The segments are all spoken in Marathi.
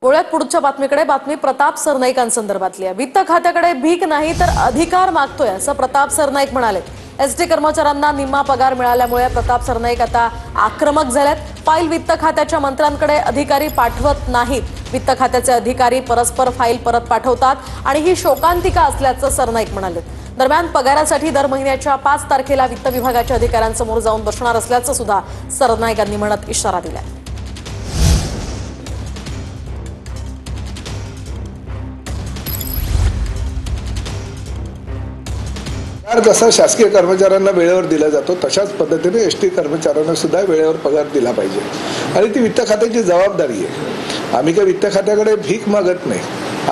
वळूयात पुढच्या बातमीकडे। बातमी प्रताप सरनाईकांसंदर्भातली आहे। वित्त खात्याकडे भीक नाही तर अधिकार मागतोय असं प्रताप सरनाईक म्हणाले। एसटी कर्मचाऱ्यांना निम्मा पगार मिळाल्यामुळे प्रताप सरनाईक आता आक्रमक झालेत। फाईल वित्त खात्याच्या मंत्र्यांकडे अधिकारी पाठवत नाहीत। वित्त खात्याचे अधिकारी परस्पर फाईल परत पाठवतात आणि ही शोकांतिका असल्याचं सरनाईक म्हणाले। दरम्यान पगारासाठी दर महिन्याच्या 5 तारखेला वित्त विभागाच्या अधिकाऱ्यांसमोर जाऊन बसणार असल्याचं सुद्धा सरनाईकांनी म्हणत इशारा दिलाय। जसा शासकीय कर्मचाऱ्यांना वेळेवर दिला जातो तशाच पद्धतीने एसटी कर्मचाऱ्यांना सुद्धा वेळेवर पगार दिला पाहिजे आणि ती वित्त खात्याची जबाबदारी आहे। आम्ही काही वित्त खात्याकडे भीक मागत नाही,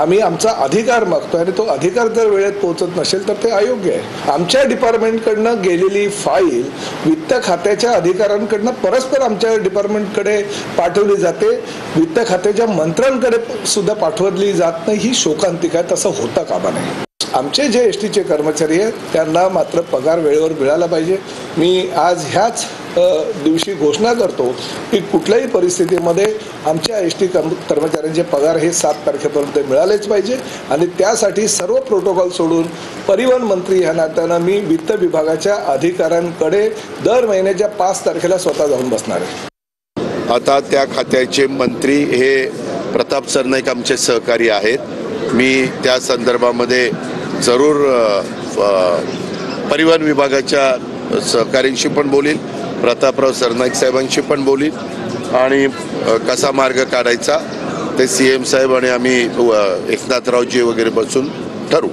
आम्ही आमचा अधिकार मागतो आणि तो अधिकार जर वेळेत पोहोचत नसेल तर ते अयोग्य आहे। आमच्या डिपार्टमेंटकडनं गेलेली फाईल वित्त खात्याच्या अधिकाऱ्यांकडनं परस्पर आमच्या डिपार्टमेंटकडे पाठवली जाते, वित्त खात्याच्या मंत्र्यांकडे सुद्धा पाठवली जात नाही, ही शोकांतिका आहे। तसं होता कामा नये। आमचे जे एसटीचे कर्मचारी आहेत त्यांना मात्र पगार वेळेवर मिळाला पाहिजे। मी आज ह्याच दिवशी घोषणा करतो की कुठल्याही परिस्थितीमध्ये आमच्या एसटी कर्मचाऱ्यांचे पगार हे 7 तारखेपर्यंत मिळालेच पाहिजे आणि त्यासाठी सर्व प्रोटोकॉल सोडून परिवहन मंत्री ह्या नात्यानं मी वित्त विभागाच्या अधिकाऱ्यांकडे दर महिन्याच्या 5 तारखेला स्वतः जाऊन बसणार आहे। आता त्या खात्याचे मंत्री हे प्रताप सरनाईक आमचे सहकारी आहेत। मी त्या संदर्भामध्ये जरूर परिवहन विभागाच्या सहकाऱ्यांशी पण बोलील, प्रतापराव सरनाईक साहेबांशी पण बोलील आणि कसा मार्ग काढायचा ते सीएम साहेब आणि आम्ही एकनाथरावजी वगैरे बसून ठरवू।